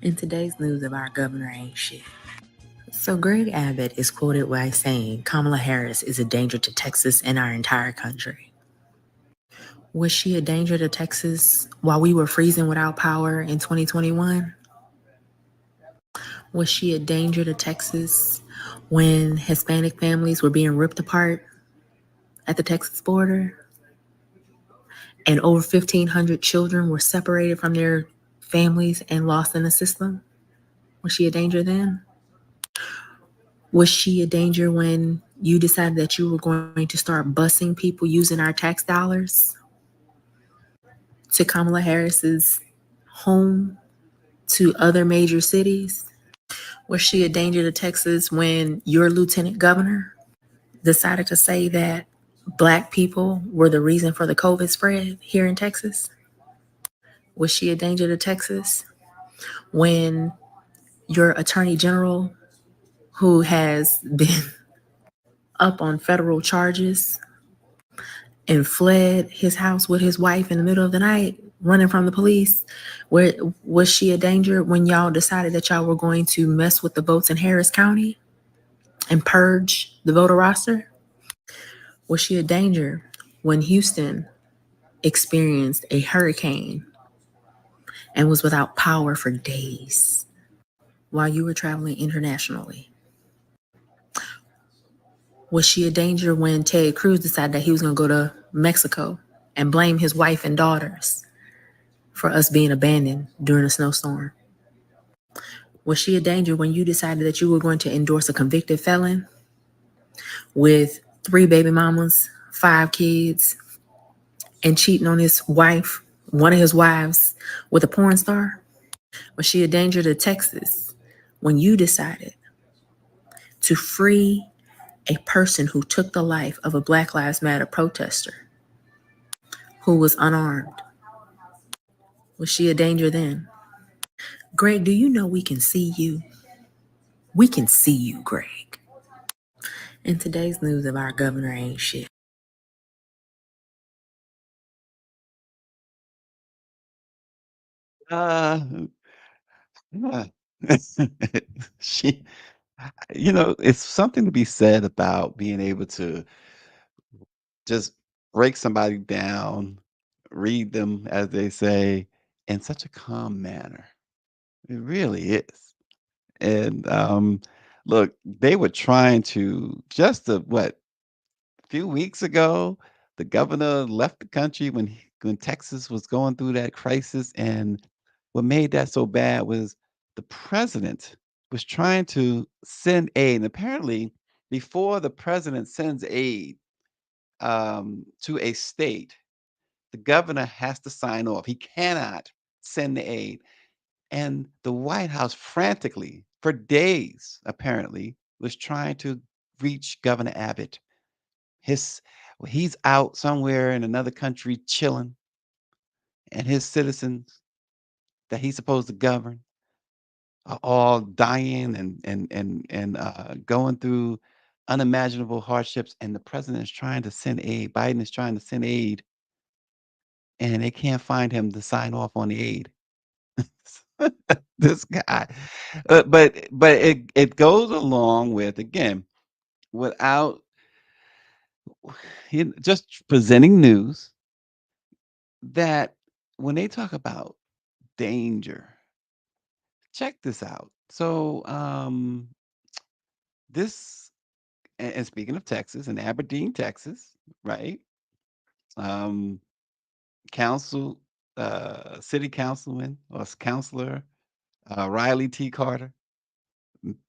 In today's news of our governor ain't shit. So Greg Abbott is quoted by saying Kamala Harris is a danger to Texas and our entire country. Was she a danger to Texas while we were freezing without power in 2021? Was she a danger to Texas when Hispanic families were being ripped apart at the Texas border and over 1,500 children were separated from their families and lost in the system? Was she a danger then? Was she a danger when you decided that you were going to start busing people using our tax dollars to Kamala Harris's home to other major cities? Was she a danger to Texas when your lieutenant governor decided to say that Black people were the reason for the COVID spread here in Texas? Was she a danger to Texas when your attorney general, who has been up on federal charges and fled his house with his wife in the middle of the night, running from the police, where was she a danger when y'all decided that y'all were going to mess with the votes in Harris County and purge the voter roster? Was she a danger when Houston experienced a hurricane and was without power for days while you were traveling internationally? Was she a danger when Ted Cruz decided that he was going to go to Mexico and blame his wife and daughters for us being abandoned during a snowstorm? Was she a danger when you decided that you were going to endorse a convicted felon with 3 baby mamas, 5 kids, and cheating on his wife, one of his wives, with a porn star? Was she a danger to Texas when you decided to free a person who took the life of a Black Lives Matter protester who was unarmed? Was she a danger then? Greg, do you know we can see you? We can see you, Greg. In today's news of our governor ain't shit. Uh, yeah. She, it's something to be said about being able to just break somebody down, read them, as they say, in such a calm manner. It really is. And look, they were trying to just a few weeks ago, the governor left the country when Texas was going through that crisis, and what made that so bad was the president was trying to send aid. And apparently, before the president sends aid to a state, the governor has to sign off. He cannot send the aid. And the White House frantically, for days, apparently, was trying to reach Governor Abbott. His he's out somewhere in another country chilling, and his citizens that he's supposed to govern are all dying and going through unimaginable hardships. And the president is trying to send aid. Biden is trying to send aid, and they can't find him to sign off on the aid. This guy, but it goes along with, again, without just presenting news that when they talk about danger, check this out. So, this and speaking of Texas, in Aberdeen, Texas, right? Um, council, city councilman or counselor, Riley T. Carter,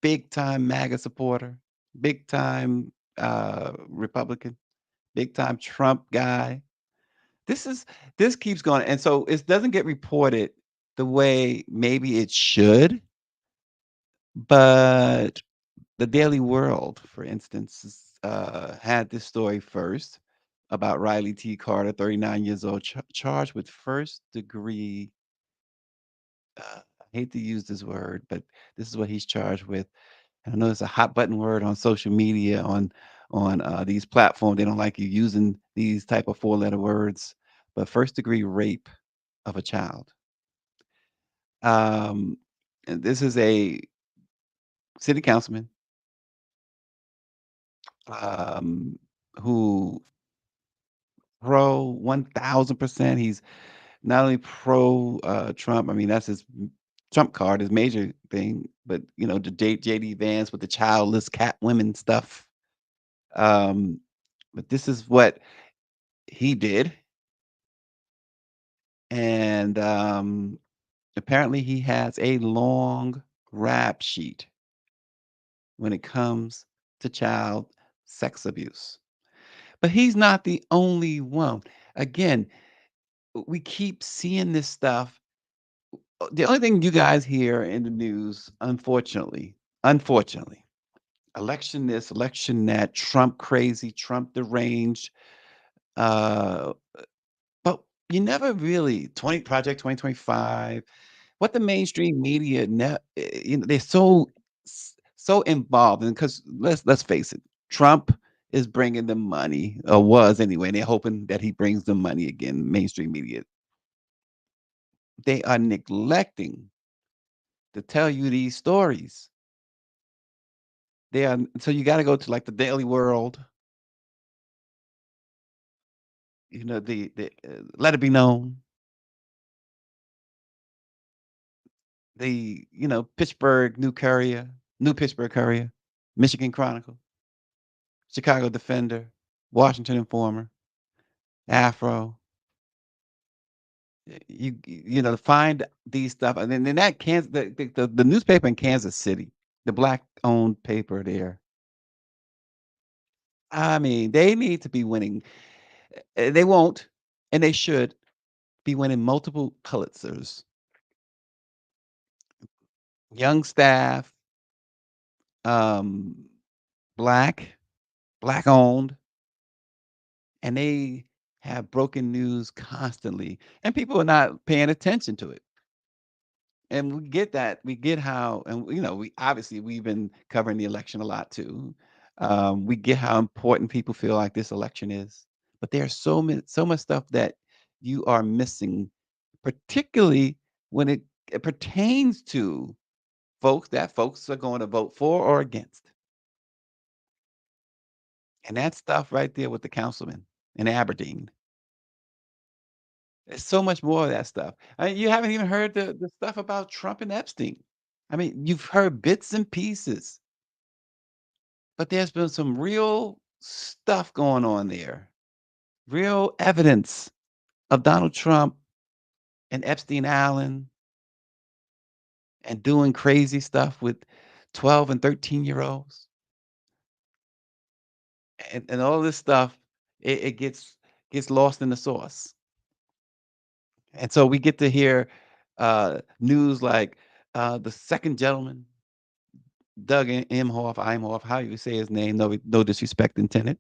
big time MAGA supporter, big time Republican, big time Trump guy. This is this keeps going, and so it doesn't get reported the way maybe it should, but the Daily World, for instance, had this story first about Riley T. Carter, 39 years old, charged with first degree. I hate to use this word, but this is what he's charged with. And I know it's a hot button word on social media, on these platforms. They don't like you using these type of 4-letter words, but first degree rape of a child. Um, And this is a city councilman, um, who pro 1000%. He's not only pro Trump. I mean, that's his Trump card, his major thing. But the JD Vance with the childless cat women stuff. Um, but this is what he did, and apparently he has a long rap sheet when it comes to child sex abuse. But he's not the only one. Again, we keep seeing this stuff. The only thing you guys hear in the news, unfortunately, election this, election that, Trump crazy, Trump deranged. Uh, but you never really 2025. What the mainstream media, they're so involved, and because let's face it, Trump is bringing them money, or was anyway, and they're hoping that he brings them money again. Mainstream media, they are neglecting to tell you these stories. They are so you got to go to like the Daily World, the Let It Be Known, the New Pittsburgh Courier, Michigan Chronicle, Chicago Defender, Washington Informer, Afro. To find these stuff, and then that Kansas, the newspaper in Kansas City, the black owned paper there. I mean, they need to be winning. They won't, and they should be winning multiple Pulitzers. Young staff, um, black, black owned, and they have broken news constantly, and people are not paying attention to it. And we get that. We get how, and we obviously we've been covering the election a lot too. We get how important people feel like this election is, but there's so much stuff that you are missing, particularly when it pertains to folks are going to vote for or against, and that stuff right there with the councilman in Aberdeen. There's so much more of that stuff. You haven't even heard the stuff about Trump and Epstein. I mean, you've heard bits and pieces, but there's been some real stuff going on there. Real evidence of Donald Trump and Epstein Island and doing crazy stuff with 12 and 13-year-olds. And all this stuff, it gets lost in the sauce. And so we get to hear news like the second gentleman, Doug Imhoff, how you say his name, no disrespect intended,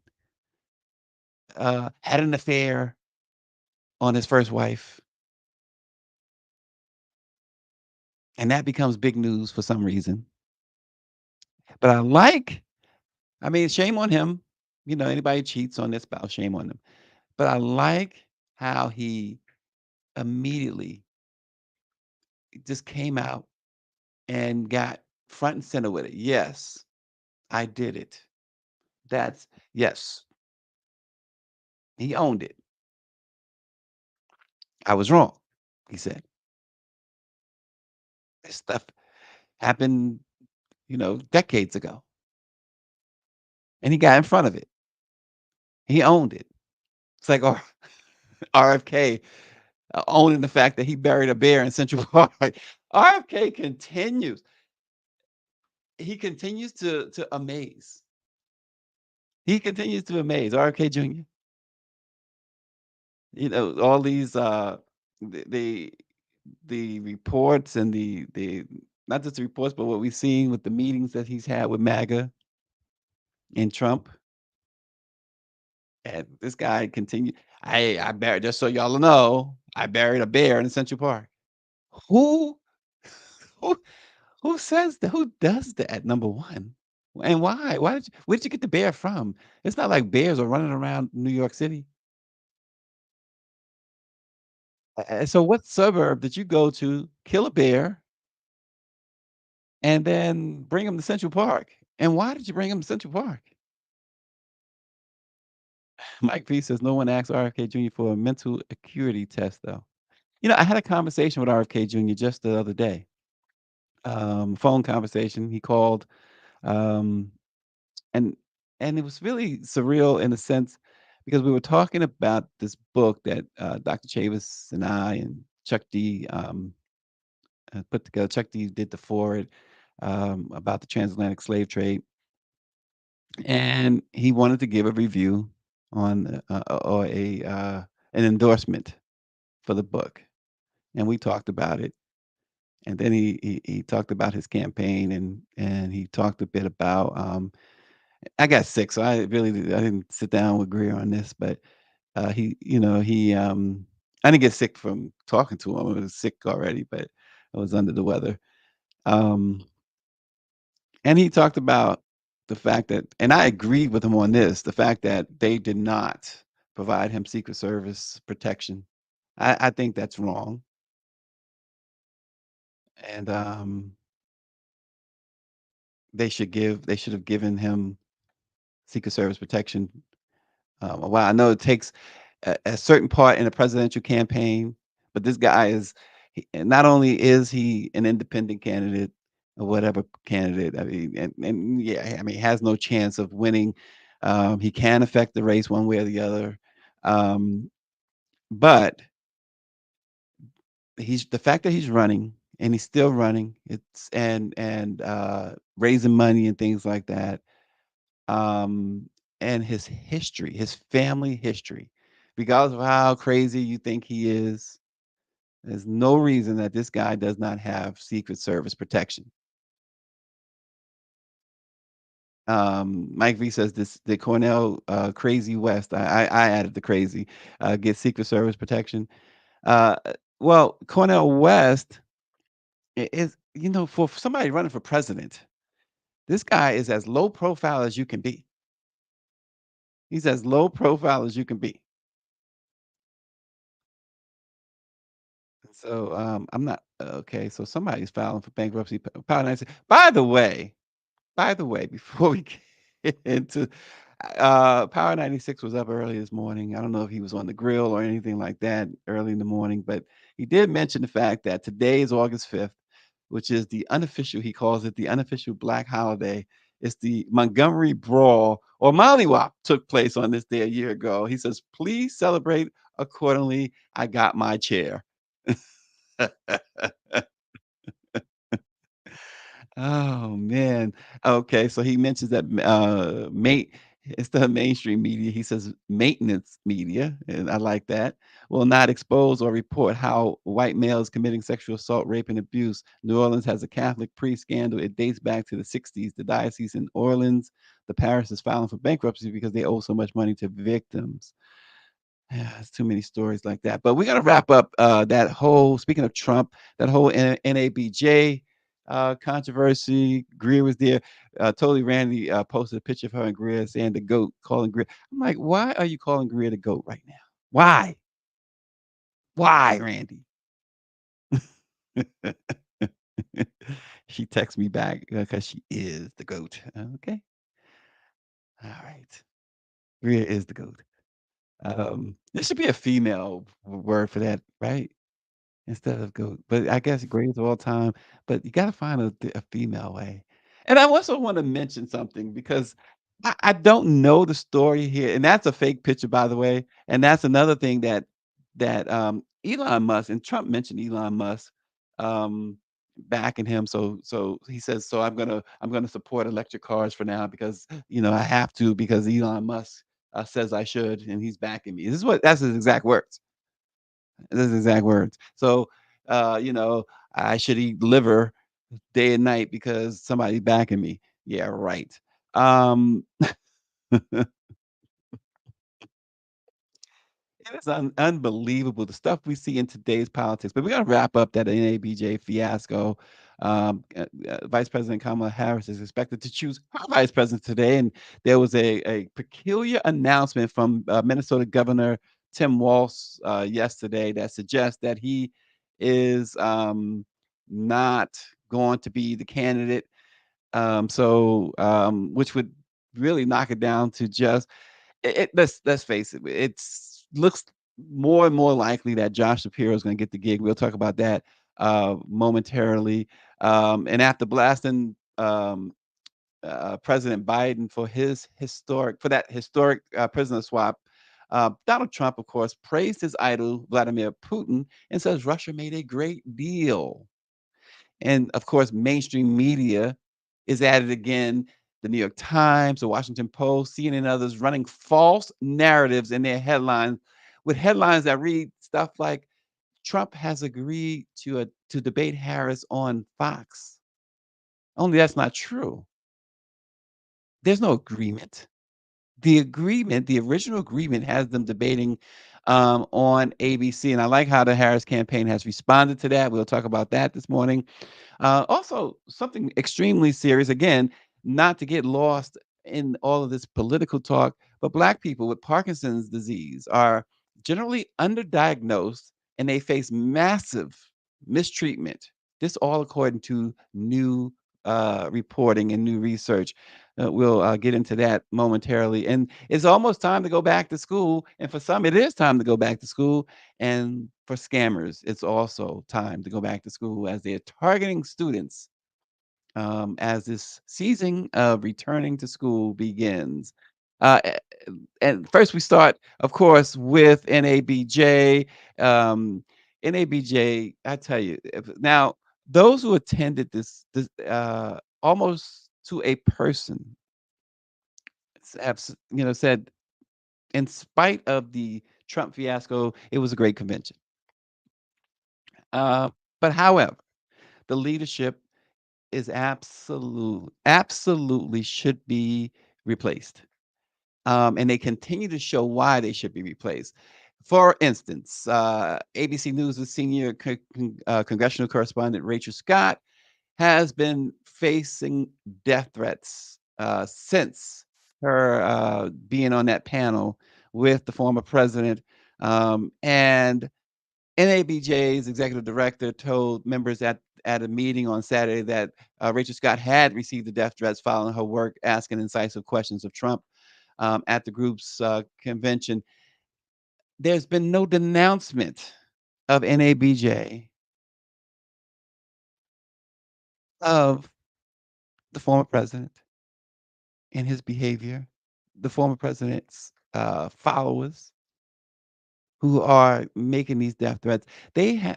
had an affair on his first wife, and that becomes big news for some reason. But I mean, shame on him. Anybody cheats on their spouse, shame on them. But I like how he immediately just came out and got front and center with it. Yes, I did it. Yes, he owned it. I was wrong, he said. This stuff happened, decades ago. And he got in front of it. He owned it. It's like RFK owning the fact that he buried a bear in Central Park. RFK continues. He continues to amaze. He continues to amaze. RFK Jr. All these the the reports and the not just the reports, but what we've seen with the meetings that he's had with MAGA and Trump. And this guy continued. I buried, just so y'all know, I buried a bear in Central Park. Who who who says that? Who does that? Number one, and why? Where did you get the bear from? It's not like bears are running around New York City. So, what suburb did you go to, kill a bear, and then bring him to Central Park. And why did you bring him to Central Park? Mike V says no one asked RFK Jr. for a mental acuity test, though. I had a conversation with RFK Jr. just the other day. Phone conversation. He called, um, and it was really surreal in a sense because we were talking about this book that Dr. Chavis and I and Chuck D put together. Chuck D did the forward about the transatlantic slave trade, and he wanted to give a review on or a an endorsement for the book, and we talked about it. And then he talked about his campaign, and he talked a bit about I got sick, so I didn't sit down with Greer on this, but he I didn't get sick from talking to him. I was sick already, but I was under the weather. Um, and he talked about the fact that, and I agreed with him on this, the fact that they did not provide him Secret Service protection. I think that's wrong, and they should have given him Secret Service protection. Well, I know it takes a certain part in a presidential campaign, but this guy and not only is he an independent candidate or whatever candidate, I mean, and yeah, I mean, he has no chance of winning. He can affect the race one way or the other. Um, but he's the fact that he's running and he's still running, it's and raising money and things like that, um, and his history, his family history, regardless of how crazy you think he is, there's no reason that this guy does not have Secret Service protection. Mike V says this the Cornell Crazy West. I added the crazy get Secret Service protection. Uh, well, Cornell West is for somebody running for president. This guy is as low profile as you can be. He's as low profile as you can be. So, I'm not okay, so somebody's filing for bankruptcy. Power 96. By the way, before we get into Power 96 was up early this morning. I don't know if he was on the grill or anything like that early in the morning, but he did mention the fact that today is August 5th, which is the unofficial, he calls it the unofficial black holiday. It's the Montgomery Brawl or Mollywop took place on this day a year ago. He says, please celebrate accordingly. I got my chair. Oh man. Okay, so he mentions that mate it's the mainstream media. He says maintenance media, and I like that. Will not expose or report how white males committing sexual assault, rape, and abuse. New Orleans has a Catholic priest scandal. It dates back to the 60s. The diocese in Orleans, the parish is filing for bankruptcy because they owe so much money to victims. Yeah, it's too many stories like that. But we got to wrap up that whole, speaking of Trump, that whole NABJ controversy. Greer was there. Totally Randy posted a picture of her and Greer saying the GOAT, calling Greer. I'm like, why are you calling Greer the GOAT right now? Why? Why, Randy? She texts me back because she is the GOAT. Okay. All right. Greer is the GOAT. There should be a female word for that, right? Instead of goat, but I guess greatest of all time, but you gotta find a female way. And I also wanna mention something because I don't know the story here, and that's a fake picture, by the way, and that's another thing that Elon Musk and Trump mentioned Elon Musk, um, backing him, so he says, "So I'm gonna support electric cars for now because, I have to because Elon Musk, says I should, and he's backing me." That's his exact words. Those exact words. So, I should eat liver day and night because somebody's backing me. Yeah, right. Um, it is unbelievable the stuff we see in today's politics. But we got to wrap up that NABJ fiasco. Vice President Kamala Harris is expected to choose her vice president today, and there was a peculiar announcement from Minnesota Governor Tim Walz yesterday that suggests that he is not going to be the candidate. Which would really knock it down to just let's face it, it's looks more and more likely that Josh Shapiro is going to get the gig. We'll talk about that momentarily. And after blasting President Biden for that historic prisoner swap, Donald Trump, of course, praised his idol Vladimir Putin and says Russia made a great deal. And of course, mainstream media is at it again. The New York Times, the Washington Post, CNN, and others running false narratives in their headlines with headlines that read stuff like Trump has agreed to debate Harris on Fox. Only that's not true. There's no agreement. The original agreement has them debating on ABC. And I like how the Harris campaign has responded to that. We'll talk about that this morning. Also, something extremely serious, again, not to get lost in all of this political talk, but Black people with Parkinson's disease are generally underdiagnosed and they face massive mistreatment. This all according to new reporting and new research. We'll get into that momentarily. And it's almost time to go back to school. And for some, it is time to go back to school. And for scammers, it's also time to go back to school as they're targeting students as this season of returning to school begins. Uh, a- and first, we start, of course, with NABJ. Um, NABJ, I tell you, now those who attended this almost to a person said, in spite of the Trump fiasco, it was a great convention. Uh, but however, the leadership is absolutely should be replaced. And they continue to show why they should be replaced. For instance, ABC News' senior congressional correspondent Rachel Scott has been facing death threats since her being on that panel with the former president. And NABJ's executive director told members at a meeting on Saturday that Rachel Scott had received the death threats following her work asking incisive questions of Trump at the group's convention. There's been no denouncement of NABJ of the former president and his behavior, the former president's followers who are making these death threats. They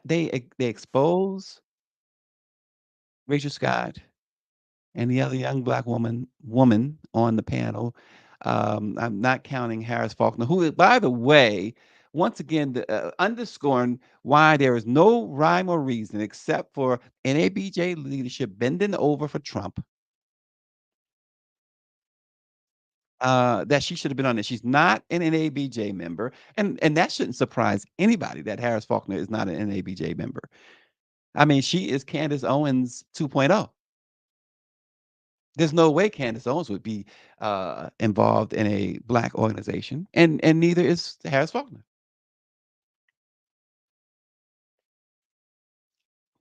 expose Rachel Scott and the other young Black woman on the panel. I'm not counting Harris Faulkner, who, by the way, once again, underscoring why there is no rhyme or reason except for NABJ leadership bending over for Trump, that she should have been on this. She's not an NABJ member, and that shouldn't surprise anybody that Harris Faulkner is not an NABJ member. I mean, she is Candace Owens 2.0. There's no way Candace Owens would be involved in a Black organization, and neither is Harris Faulkner.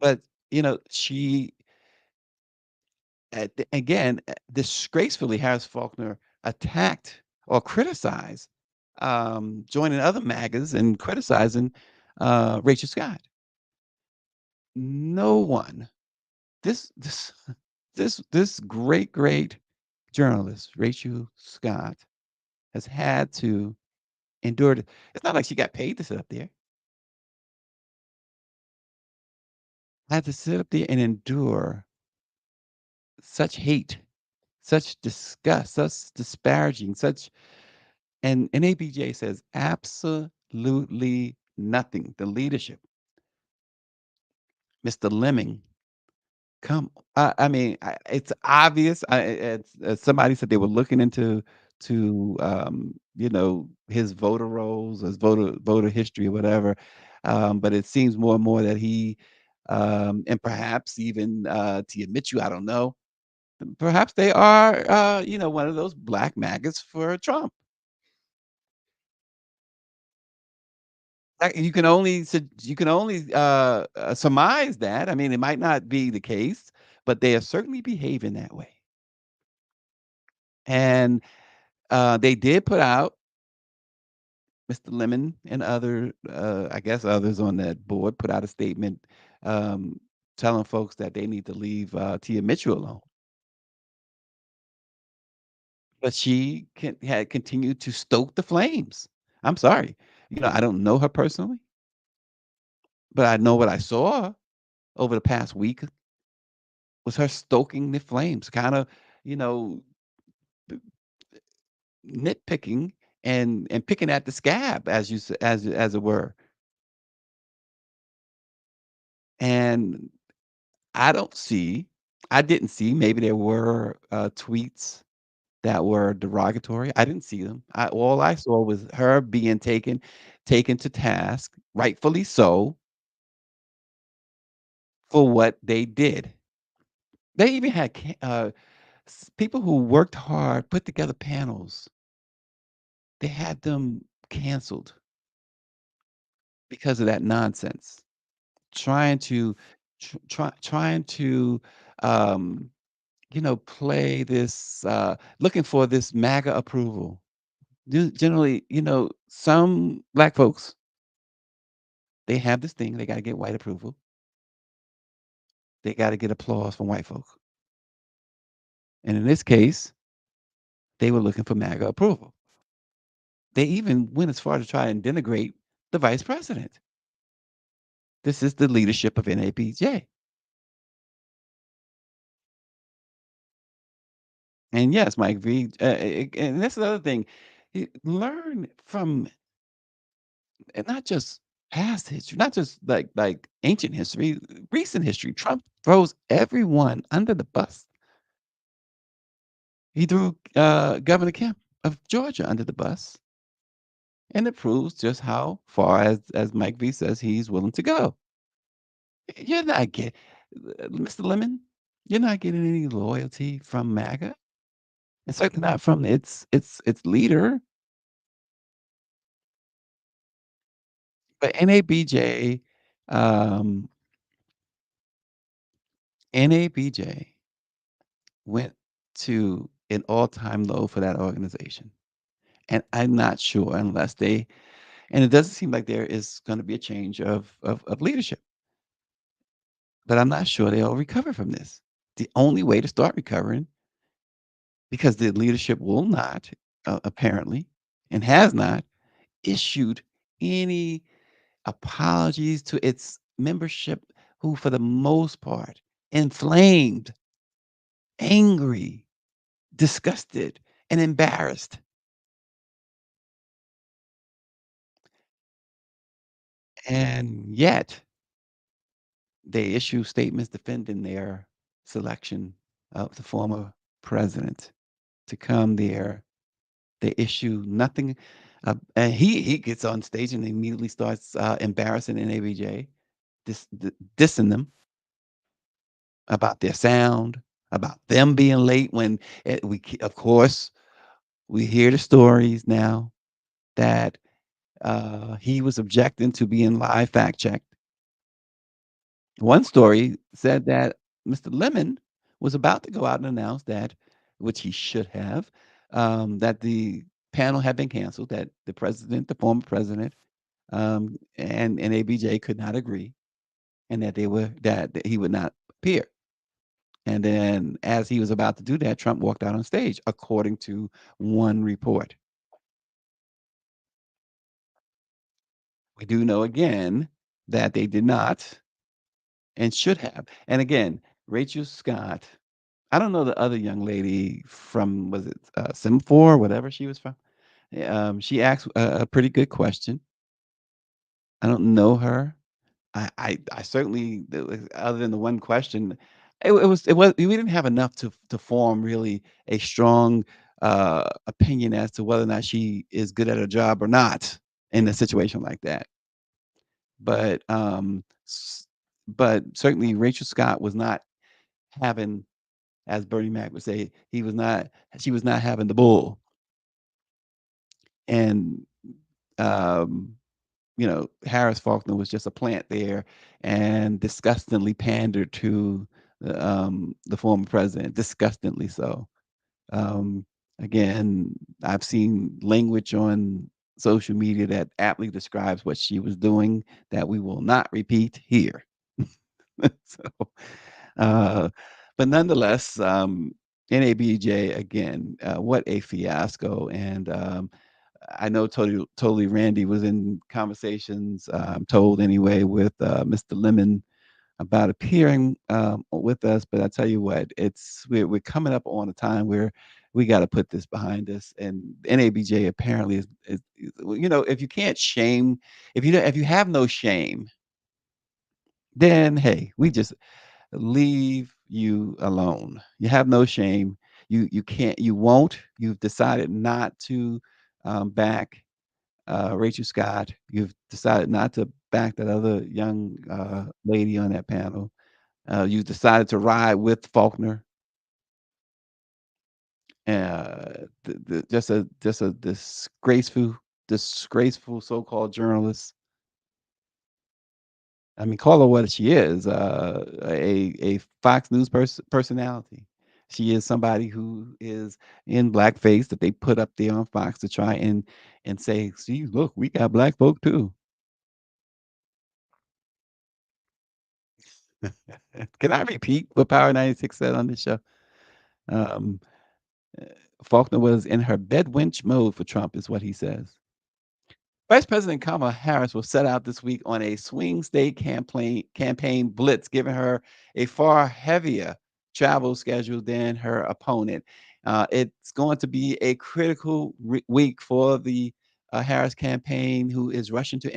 But she again disgracefully Harris Faulkner attacked or criticized, joining other MAGAs and criticizing Rachel Scott. No one, this this great journalist Rachel Scott has had to endure. It's not like she got paid to sit up there. Had to sit up there and endure such hate, such disgust, such disparaging, such and ABJ says absolutely nothing. The leadership, Mr. Lemming, I mean, it's obvious. Somebody said they were looking into his voter rolls, his voter history, or whatever. But it seems more and more that he, and perhaps even Tia Mitchell, I don't know. Perhaps they are, one of those black maggots for Trump. You can only surmise that. I mean, it might not be the case, but they are certainly behaving that way. And they did put out Mr. Lemon and other, I guess others on that board put out a statement um, telling folks that they need to leave Tia Mitchell alone. But she had continued to stoke the flames. I'm sorry. I don't know her personally, but I know what I saw over the past week was her stoking the flames, kind of, you know, b- nitpicking and picking at the scab, as it were. And I don't see, I didn't see. Maybe there were tweets that were derogatory. I didn't see them. All I saw was her being taken to task, rightfully so, for what they did. They even had people who worked hard, put together panels. They had them canceled because of that nonsense. Trying to, trying to, um, play this, looking for this MAGA approval. Generally, some black folks, they have this thing. They got to get white approval. They got to get applause from white folks. And in this case, they were looking for MAGA approval. They even went as far to try and denigrate the vice president. This is the leadership of NABJ. And yes, Mike V. And that's another thing. Learn from not just past history, not just like ancient history, recent history. Trump throws everyone under the bus. He threw Governor Kemp of Georgia under the bus, and it proves just how far, as Mike V says, he's willing to go. You're not getting, Mr. Lemon, you're not getting any loyalty from MAGA, and certainly not from its leader. But um, NABJ went to an all-time low for that organization, and I'm not sure unless they, and it doesn't seem like there is going to be a change of leadership, but I'm not sure they'll recover from this. The only way to start recovering, because the leadership will not, apparently, and has not issued any apologies to its membership, who, for the most part, inflamed, angry, disgusted, and embarrassed. And yet, they issue statements defending their selection of the former president to come there. They issue nothing. And he gets on stage and immediately starts embarrassing NABJ, dissing them about their sound, about them being late when of course, we hear the stories now that he was objecting to being live fact checked. One story said that Mr. Lemon was about to go out and announce that, which he should have, that the panel had been canceled, that the former president, and ABJ could not agree, and that he would not appear. And then, as he was about to do that, Trump walked out on stage, according to one report. We do know again that they did not and should have. And again, Rachel Scott, I don't know the other young lady from, was it Semaphore, whatever she was from. She asked a pretty good question. I don't know her. I certainly, other than the one question, it was we didn't have enough to form really a strong opinion as to whether or not she is good at her job or not in a situation like that. But but certainly Rachel Scott was not having, as Bernie Mac would say, she was not having the bull. And um, Harris Faulkner was just a plant there and disgustingly pandered to the former president, disgustingly so. Um, Again, I've seen language on social media that aptly describes what she was doing that we will not repeat here. So, uh, but nonetheless, NABJ again, what a fiasco! And I know totally Randy was in conversations, I'm told anyway, with Mr. Lemon about appearing with us. But I tell you what, we're coming up on a time where we got to put this behind us. And NABJ apparently if you can't shame, if you have no shame, then hey, we just leave you alone. You have no shame. You can't. You won't. You've decided not to back Rachel Scott. You've decided not to back that other young lady on that panel. You decided to ride with Faulkner. Just a disgraceful so-called journalist. I mean, call her what she is, a Fox News personality. She is somebody who is in blackface that they put up there on Fox to try and say, "See, look, we got black folk too." Can I repeat what Power 96 said on this show? Um, uh, Faulkner was in her bedwench mode for Trump, is what he says. Vice President Kamala Harris will set out this week on a swing state campaign blitz, giving her a far heavier travel schedule than her opponent. It's going to be a critical week for the Harris campaign, who is rushing to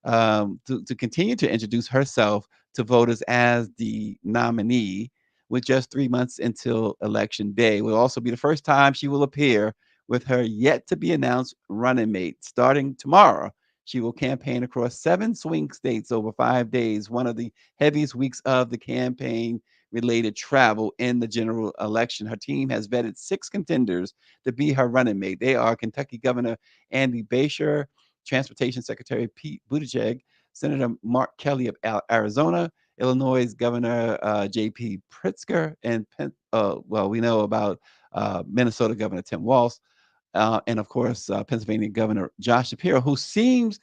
to continue to introduce herself to voters as the nominee. With just 3 months until election day, it will also be the first time she will appear with her yet to be announced running mate. Starting tomorrow, she will campaign across 7 swing states over 5 days, one of the heaviest weeks of the campaign related travel in the general election. Her team has vetted 6 contenders to be her running mate. They are Kentucky Governor Andy Beshear, Transportation Secretary Pete Buttigieg, Senator Mark Kelly of Arizona, Illinois Governor J.P. Pritzker, and well, we know about Minnesota Governor Tim Walz, and of course, Pennsylvania Governor Josh Shapiro, who seems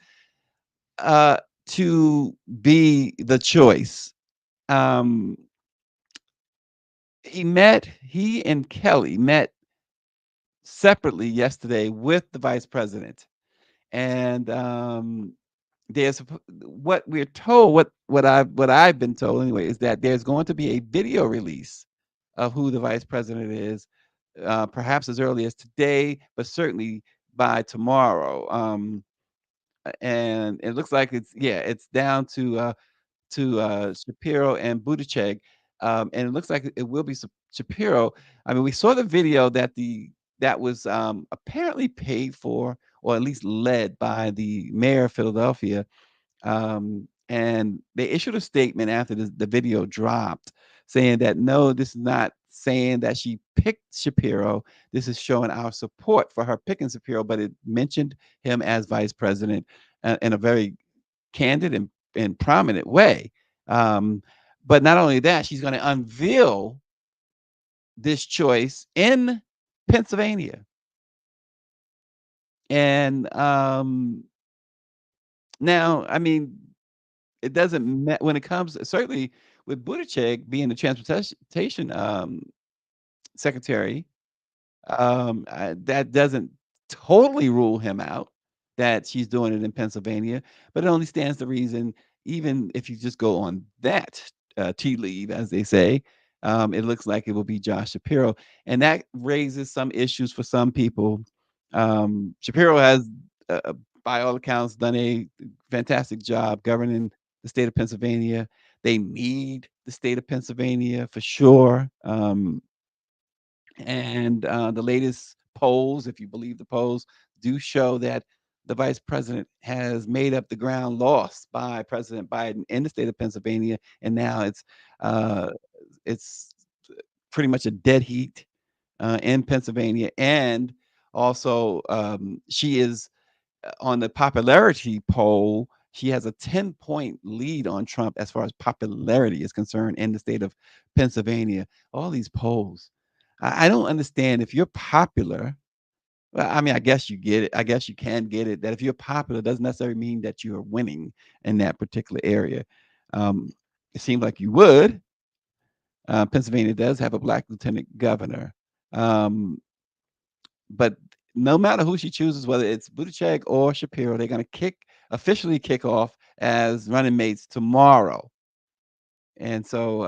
uh, to be the choice. Um, he and Kelly met separately yesterday with the vice president, and there's what we're told, what I've been told anyway, is that there's going to be a video release of who the vice president is, perhaps as early as today, but certainly by tomorrow. And it looks like it's down to Shapiro and Buttigieg, and it looks like it will be Shapiro. I mean, we saw the video that was apparently paid for, or at least led by the mayor of Philadelphia, and they issued a statement after the video dropped, saying that no, this is not saying that she picked Shapiro. This is showing our support for her picking Shapiro, but it mentioned him as vice president in a very candid and prominent way. Um, but not only that, she's going to unveil this choice in Pennsylvania. And now, I mean, it doesn't when it comes, certainly with Buttigieg being the transportation secretary. That doesn't totally rule him out that she's doing it in Pennsylvania, but it only stands to reason, even if you just go on that tea leave, as they say, it looks like it will be Josh Shapiro. And that raises some issues for some people. Shapiro has, by all accounts, done a fantastic job governing the state of Pennsylvania. They need the state of Pennsylvania for sure. And the latest polls, if you believe the polls, do show that the vice president has made up the ground lost by President Biden in the state of Pennsylvania, and now uh, it's pretty much a dead heat in Pennsylvania. And also, she is on the popularity poll. She has a 10-point lead on Trump as far as popularity is concerned in the state of Pennsylvania. All these polls. I don't understand if you're popular. Well, I mean, I guess you get it. I guess you can get it that if you're popular doesn't necessarily mean that you're winning in that particular area. Um, it seems like you would. Pennsylvania does have a black lieutenant governor. Um, but no matter who she chooses, whether it's Buttigieg or Shapiro, they're going to officially kick off as running mates tomorrow. And so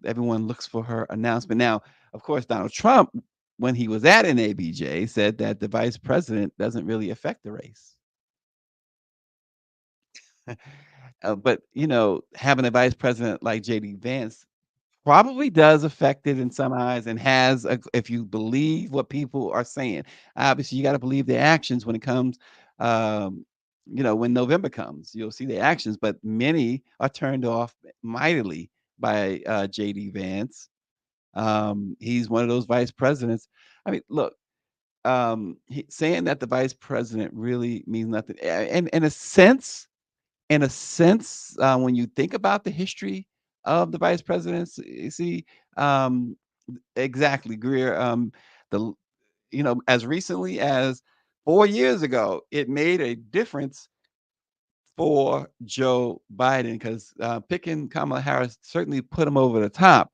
everyone looks for her announcement. Now, of course, Donald Trump, when he was at NABJ, said that the vice president doesn't really affect the race. But, having a vice president like JD Vance probably does affect it in some eyes and if you believe what people are saying. Obviously, you got to believe their actions when it comes, um, when November comes. You'll see the actions, but many are turned off mightily by JD Vance. He's one of those vice presidents. I mean, look, saying that the vice president really means nothing. And in a sense, when you think about the history of the vice presidents, you see, um, exactly, Greer. The as recently as 4 years ago, it made a difference for Joe Biden because picking Kamala Harris certainly put him over the top.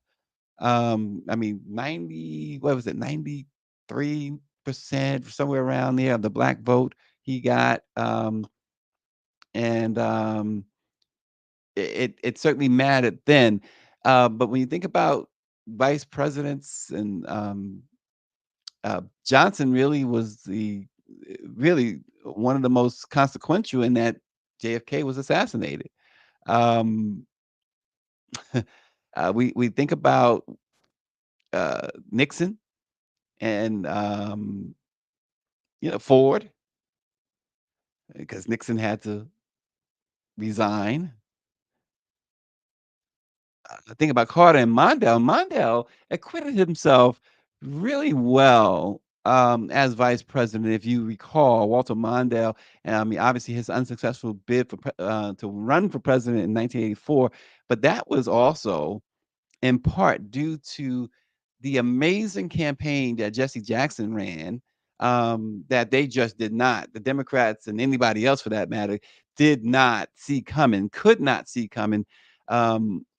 I mean, 90, what was it, 93%, somewhere around there of the black vote he got. And it certainly mattered then. But when you think about vice presidents and Johnson really was really one of the most consequential in that JFK was assassinated. Um, we think about Nixon and Ford because Nixon had to resign. Think about Carter and Mondale. Mondale acquitted himself really well as vice president. If you recall, Walter Mondale, I mean, obviously his unsuccessful bid to run for president in 1984, but that was also in part due to the amazing campaign that Jesse Jackson ran, that they just did not, the Democrats and anybody else for that matter, did not see coming, could not see coming.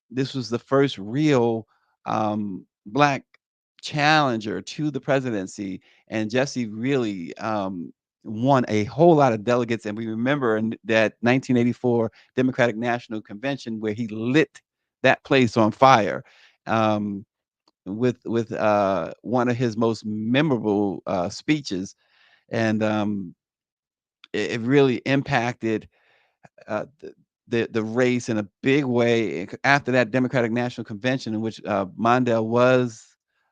This was the first real black challenger to the presidency, and Jesse really won a whole lot of delegates. And we remember in that 1984 Democratic National Convention where he lit that place on fire. Um, with one of his most memorable speeches, and it really impacted the race in a big way. After that Democratic National Convention, in which Mondale was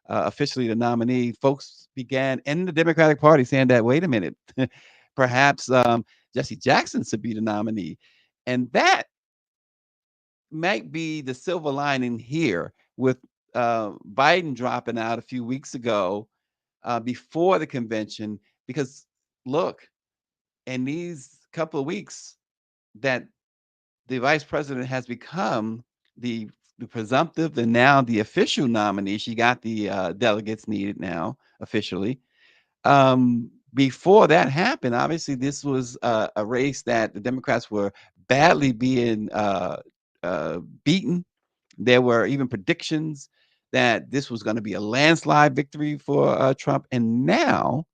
officially the nominee, folks began in the Democratic Party saying that, wait a minute, perhaps Jesse Jackson should be the nominee, and that might be the silver lining here with Biden dropping out a few weeks ago before the convention. Because look, in these couple of weeks that the vice president has become the the presumptive and now the official nominee, she got the delegates needed now officially. Before that happened, obviously this was a race that the Democrats were badly being beaten. There were even predictions that this was going to be a landslide victory for Trump. And now,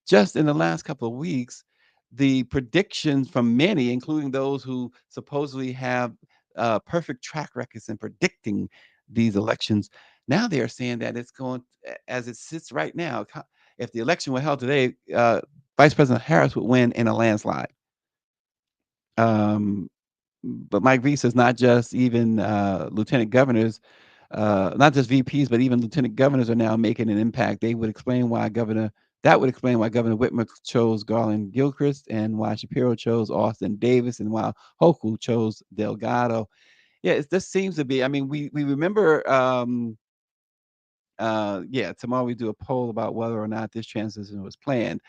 just in the last couple of weeks, the predictions from many, including those who supposedly have perfect track records in predicting these elections, now they are saying that it's going, as it sits right now, if the election were held today, Vice President Harris would win in a landslide. Um, but Mike V says not just even lieutenant governors, not just VPs, but even lieutenant governors are now making an impact. That would explain why Governor Whitmer chose Garland Gilchrist and why Shapiro chose Austin Davis and why Hochul chose Delgado. Yeah, this seems to be. I mean, we remember. Yeah, tomorrow we do a poll about whether or not this transition was planned.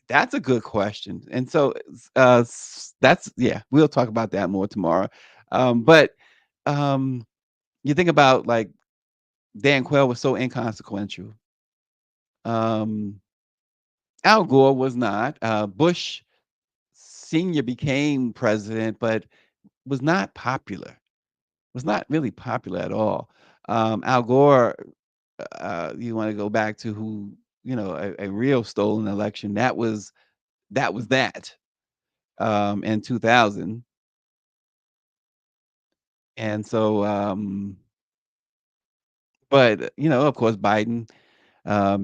That's a good question. And so, that's yeah, we'll talk about that more tomorrow. But um, you think about like Dan Quayle was so inconsequential. Um, Al Gore was not. Bush Senior became president, but was not popular. Was not really popular at all. Al Gore, you want to go back to who a real stolen election. That was that in 2000. And so, but of course, Biden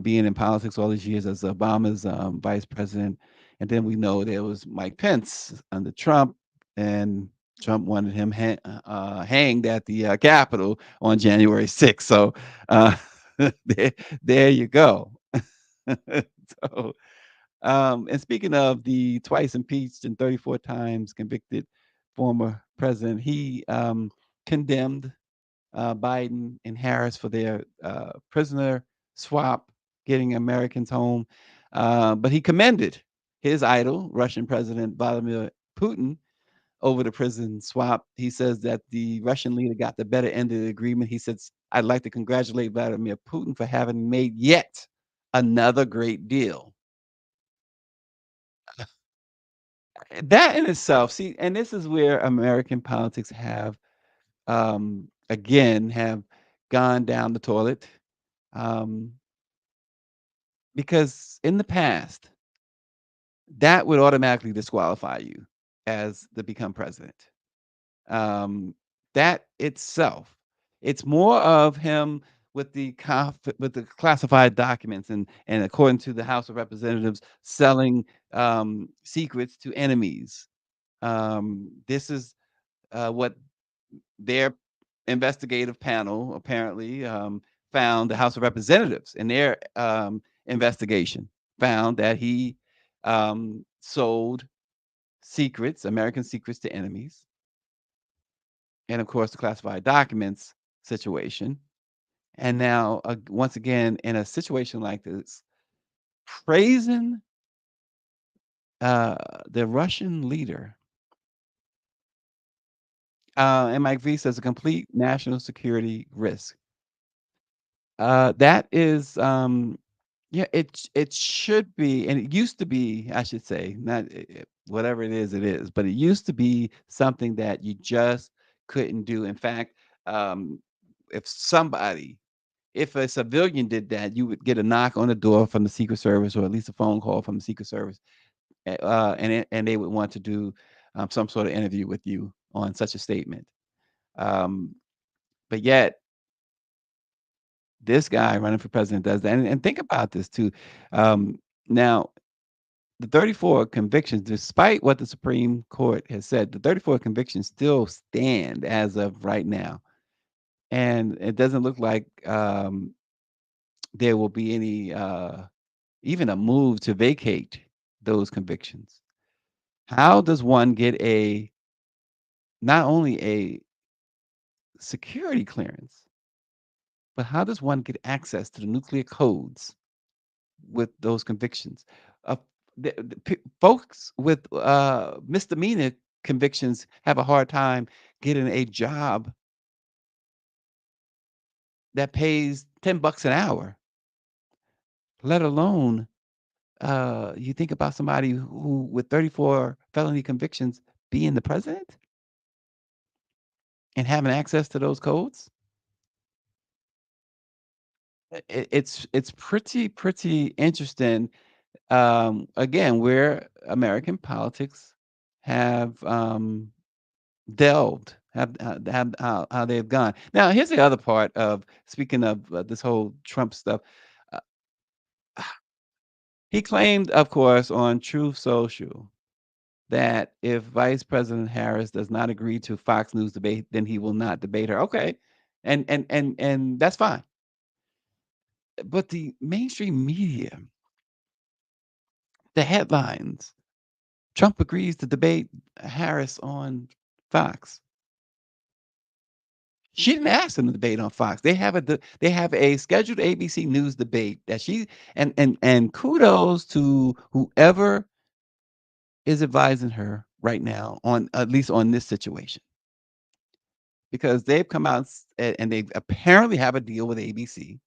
being in politics all these years as Obama's vice president, and then we know there was Mike Pence under Trump, and Trump wanted him hanged at the Capitol on January 6th. So uh, there, there you go. So, and speaking of the twice impeached and 34 times convicted former president, he condemned Biden and Harris for their prisoner swap, getting Americans home. But he commended his idol, Russian President Vladimir Putin, over the prison swap. He says that the Russian leader got the better end of the agreement. He says, I'd like to congratulate Vladimir Putin for having made yet another great deal. That in itself, see, and this is where American politics have gone down the toilet. Um, because in the past, that would automatically disqualify you as to become president. Um, that itself, it's more of him with the classified documents and according to the House of Representatives, selling secrets to enemies. This is what their investigative panel apparently found. The House of Representatives in their investigation found that he sold secrets, American secrets, to enemies, and of course the classified documents situation. And now, once again, in a situation like this, praising uh, the Russian leader, and Mike V says a complete national security risk. That is, yeah, it should be, and it used to be, I should say, not whatever it is, but it used to be something that you just couldn't do. In fact, um, if somebody, if a civilian did that, you would get a knock on the door from the Secret Service, or at least a phone call from the Secret Service, and they would want to do some sort of interview with you on such a statement. Um, but yet, this guy running for president does that. And think about this too. Now, the 34 convictions, despite what the Supreme Court has said, the 34 convictions still stand as of right now. And it doesn't look like there will be any, even a move to vacate those convictions. How does one get not only a security clearance, but how does one get access to the nuclear codes with those convictions? Uh, Folks with misdemeanor convictions have a hard time getting a job that pays $10 an hour, let alone you think about somebody who with 34 felony convictions being the president and having access to those codes. It's pretty interesting. Again, where American politics have delved, have how they've gone. Now, here's the other part of speaking of this whole Trump stuff. Uh, he claimed, of course, on Truth Social that if Vice President Harris does not agree to Fox News debate, then he will not debate her. Okay, and that's fine. But the mainstream media, the headlines, Trump agrees to debate Harris on Fox. She didn't ask them to debate on Fox. They have a scheduled ABC News debate that she and kudos to whoever is advising her right now on at least on this situation because they've come out and they apparently have a deal with ABC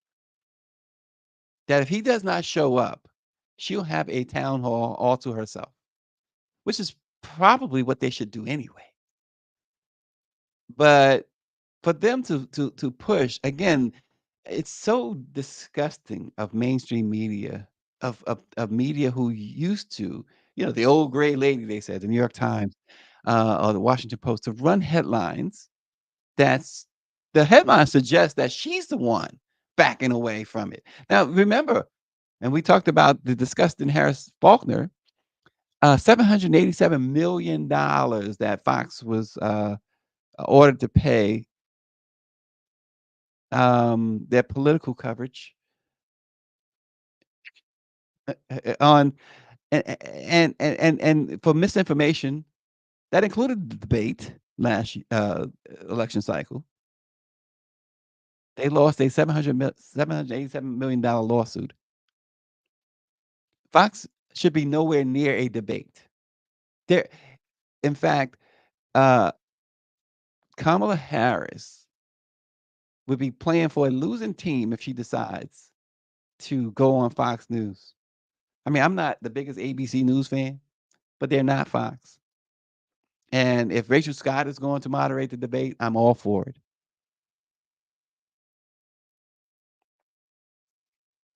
that if he does not show up, she'll have a town hall all to herself, which is probably what they should do anyway. But for them to push again, it's so disgusting of mainstream media, of media who used to, the old gray lady, they said, the New York Times, or the Washington Post, to run headlines that's the headline suggests that she's the one backing away from it. Now, remember, and we talked about the disgusting Harris Faulkner, $787 million that Fox was ordered to pay their political coverage on and for misinformation that included the debate last election cycle. They lost a $787 million lawsuit. Fox should be nowhere near a debate. There, in fact, uh, Kamala Harris would be playing for a losing team if she decides to go on Fox News. I mean, I'm not the biggest ABC News fan, but they're not Fox. And if Rachel Scott is going to moderate the debate, I'm all for it.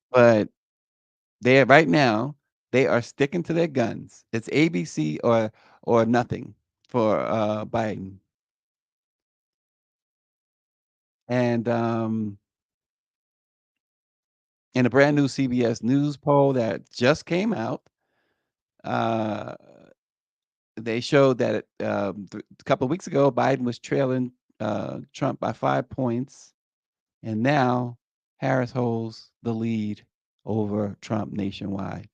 But they right now they are sticking to their guns. It's ABC or nothing for Biden. And in a brand new CBS News poll that just came out, uh, they showed that a couple of weeks ago Biden was trailing Trump by 5 points, and now Harris holds the lead over Trump nationwide.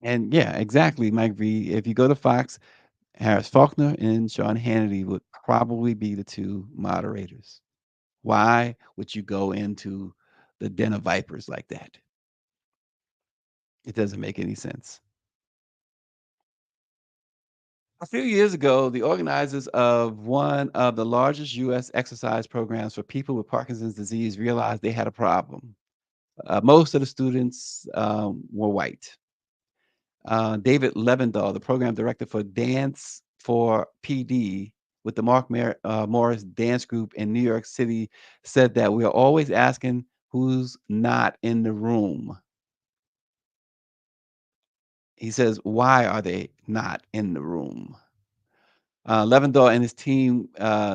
And yeah, exactly, Mike V. If you go to Fox, Harris Faulkner and Sean Hannity would probably be the two moderators. Why would you go into the den of vipers like that? It doesn't make any sense. A few years ago, the organizers of one of the largest U.S. exercise programs for people with Parkinson's disease realized they had a problem. Most of the students were white. David Levendahl, the program director for Dance for PD with the Morris Dance Group in New York City, said that we are always asking who's not in the room. He says, why are they not in the room? Levendahl and his team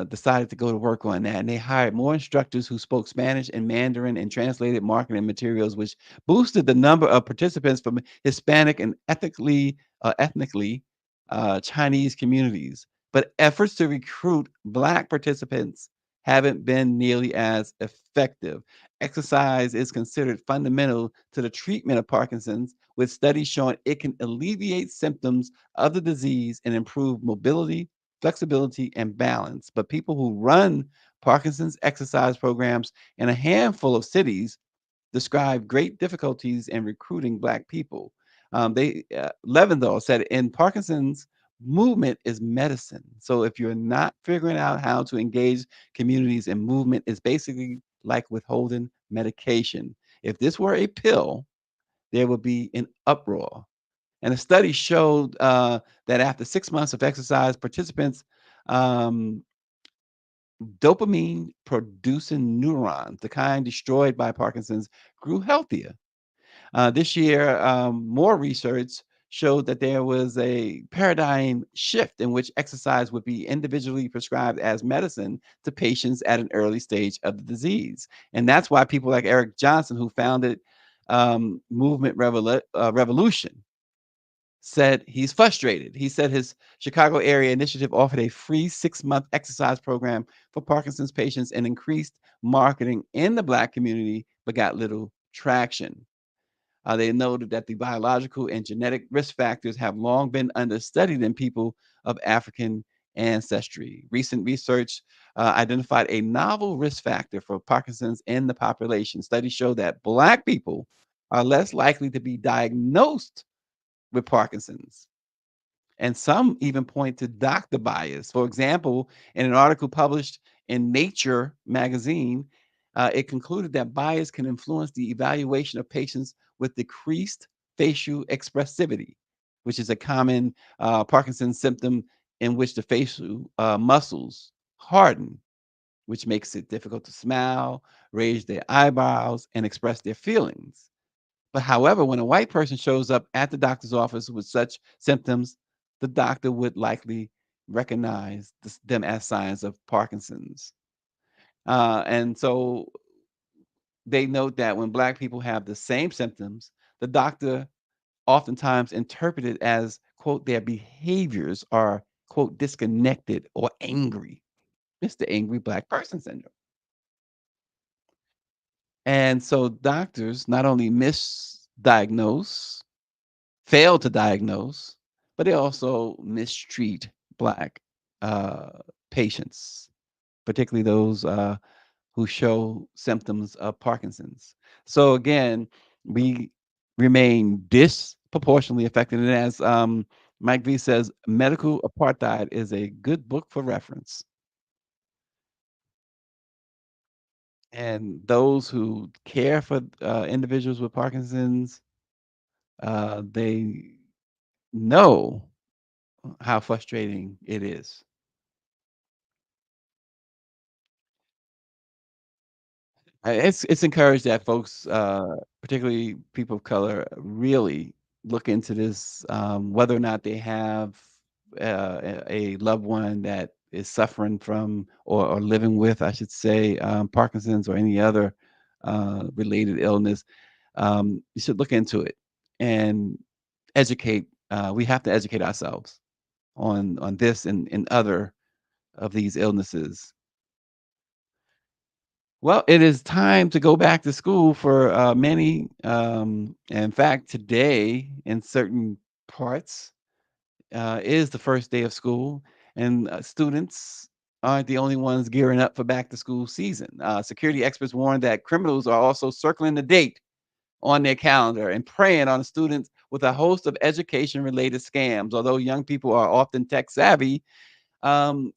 decided to go to work on that, and they hired more instructors who spoke Spanish and Mandarin and translated marketing materials, which boosted the number of participants from Hispanic and ethnically Chinese communities. But efforts to recruit Black participants haven't been nearly as effective. Exercise is considered fundamental to the treatment of Parkinson's, with studies showing it can alleviate symptoms of the disease and improve mobility, flexibility, and balance. But people who run Parkinson's exercise programs in a handful of cities describe great difficulties in recruiting Black people. Leventhal said, in Parkinson's, movement is medicine. So if you're not figuring out how to engage communities in movement, it's basically like withholding medication. If this were a pill, there would be an uproar. And a study showed that after 6 months of exercise, participants' dopamine producing neurons, the kind destroyed by Parkinson's, grew healthier. This year, more research showed that there was a paradigm shift in which exercise would be individually prescribed as medicine to patients at an early stage of the disease. And that's why people like Eric Johnson, who founded Movement Revolution, said he's frustrated. He said his Chicago area initiative offered a free 6-month exercise program for Parkinson's patients and increased marketing in the Black community, but got little traction. They noted that the biological and genetic risk factors have long been understudied in people of African ancestry. Recent research identified a novel risk factor for Parkinson's in the population. Studies show that Black people are less likely to be diagnosed with Parkinson's. And some even point to doctor bias. For example, in an article published in Nature magazine, it concluded that bias can influence the evaluation of patients with decreased facial expressivity, which is a common Parkinson's symptom in which the facial muscles harden, which makes it difficult to smile, raise their eyebrows, and express their feelings. But however, when a white person shows up at the doctor's office with such symptoms, the doctor would likely recognize them as signs of Parkinson's. And so they note that when Black people have the same symptoms, the doctor oftentimes interpret it as, quote, their behaviors are, quote, disconnected or angry. It's the angry Black person syndrome. And so doctors not only misdiagnose, fail to diagnose, but they also mistreat Black uh, patients, particularly those who show symptoms of Parkinson's. So again, we remain disproportionately affected. And as Mike V says, medical apartheid is a good book for reference. And those who care for individuals with Parkinson's, they know how frustrating it is. It's encouraged that folks, particularly people of color, really look into this, whether or not they have a loved one that is suffering from or living with, I should say, Parkinson's or any other related illness. You should look into it and educate. We have to educate ourselves on this and other of these illnesses. Well, it is time to go back to school for many. In fact, today in certain parts is the first day of school, and students aren't the only ones gearing up for back to school season. Security experts warn that criminals are also circling the date on their calendar and preying on students with a host of education related scams. Although young people are often tech savvy,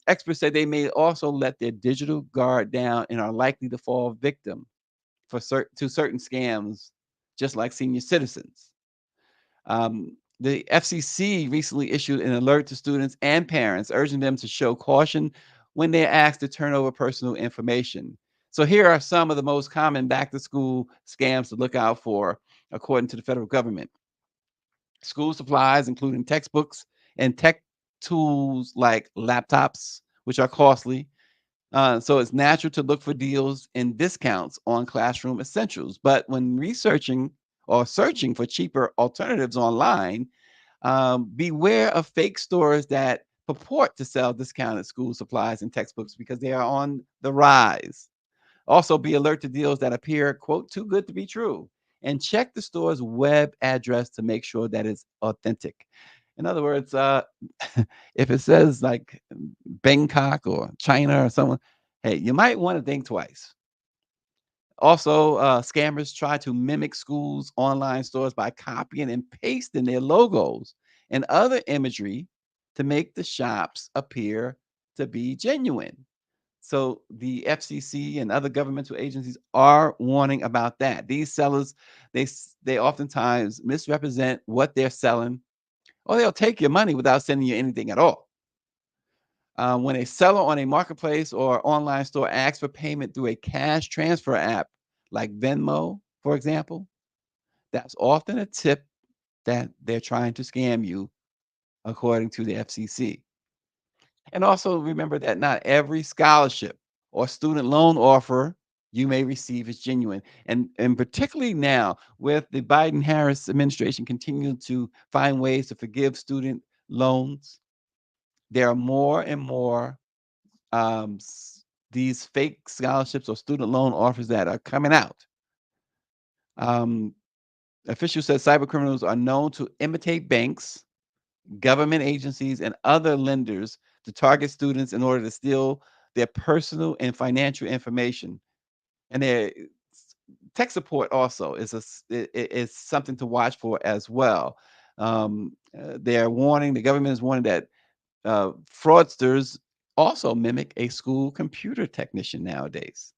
experts say they may also let their digital guard down and are likely to fall victim to certain scams, just like senior citizens. The FCC recently issued an alert to students and parents, urging them to show caution when they're asked to turn over personal information. So here are some of the most common back to school scams to look out for, according to the federal government. School supplies, including textbooks and tech tools like laptops, which are costly. So it's natural to look for deals and discounts on classroom essentials. But when researching or searching for cheaper alternatives online, beware of fake stores that purport to sell discounted school supplies and textbooks because they are on the rise. Also, be alert to deals that appear, quote, too good to be true. And check the store's web address to make sure that it's authentic. In other words, if it says like Bangkok or China or someone, hey, you might want to think twice. Also, scammers try to mimic schools' online stores by copying and pasting their logos and other imagery to make the shops appear to be genuine. So the FCC and other governmental agencies are warning about that. These sellers, they oftentimes misrepresent what they're selling, or they'll take your money without sending you anything at all. When a seller on a marketplace or online store asks for payment through a cash transfer app like Venmo, for example, that's often a tip that they're trying to scam you, according to the FCC. And also remember that not every scholarship or student loan offer you may receive is genuine. And particularly now, with the Biden Harris administration continuing to find ways to forgive student loans, there are more and more um, s- these fake scholarships or student loan offers that are coming out. Um, Officials said cyber criminals are known to imitate banks, government agencies, and other lenders to target students in order to steal their personal and financial information. And their tech support also is something to watch for as well. They're warning, the government is warning that fraudsters also mimic a school computer technician nowadays.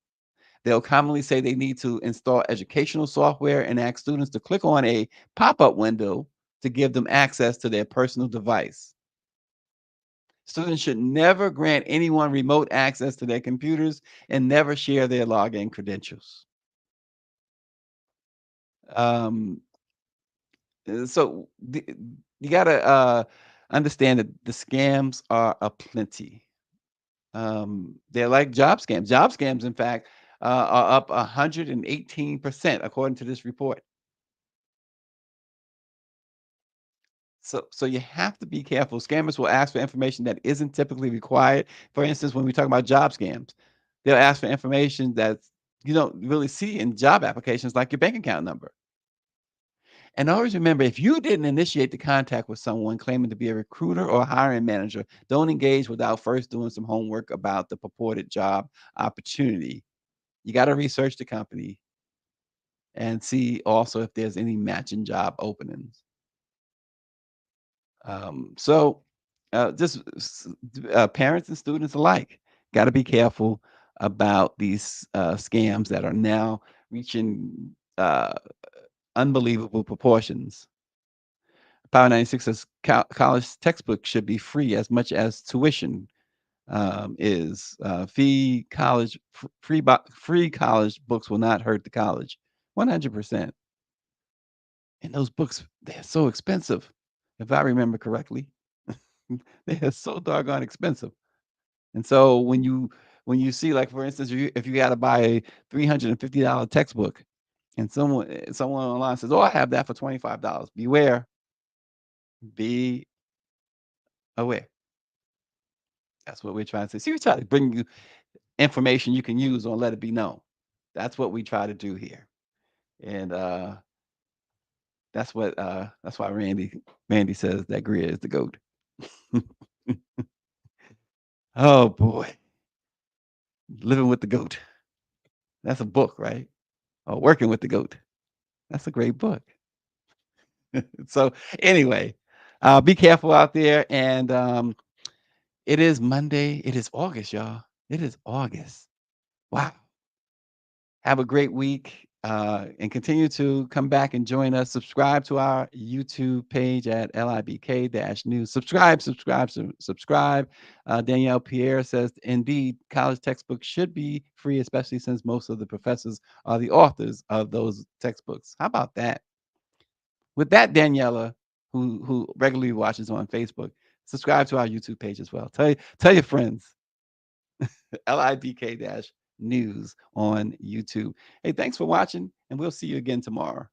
They'll commonly say they need to install educational software and ask students to click on a pop up window to give them access to their personal device. Students should never grant anyone remote access to their computers and never share their login credentials. Um, so you got to understand that the scams are aplenty. They're like job scams. Job scams, in fact, are up 118% according to this report. So you have to be careful. Scammers will ask for information that isn't typically required. For instance, when we talk about job scams, they'll ask for information that you don't really see in job applications, like your bank account number. And always remember, if you didn't initiate the contact with someone claiming to be a recruiter or a hiring manager, don't engage without first doing some homework about the purported job opportunity. You got to research the company and see also if there's any matching job openings. So, just parents and students alike got to be careful about these scams that are now reaching unbelievable proportions. Power 96 says college textbooks should be free as much as tuition is. Free college books will not hurt the college. 100%. And those books, they're so expensive, if I remember correctly. They are so doggone expensive. And so when you see, like, for instance, if you got to buy a $350 textbook, and someone online says, "Oh, I have that for $25." Beware, be aware. That's what we're trying to say. See, we try to bring you information you can use on Let It Be Known. That's what we try to do here, and that's why Randy says that Greer is the goat. Oh boy, living with the goat. That's a book, right? Oh, working with the goat. That's a great book. So anyway, be careful out there. And it is Monday. It is August, y'all. It is August. Wow. Have a great week, and continue to come back and join us. Subscribe to our YouTube page at LIBK-News. Subscribe. Danielle Pierre says, indeed, college textbooks should be free, especially since most of the professors are the authors of those textbooks. How about that? With that, Daniela, who regularly watches on Facebook, subscribe to our YouTube page as well. Tell your friends. LIBK-News on YouTube. Hey, thanks for watching, and we'll see you again tomorrow.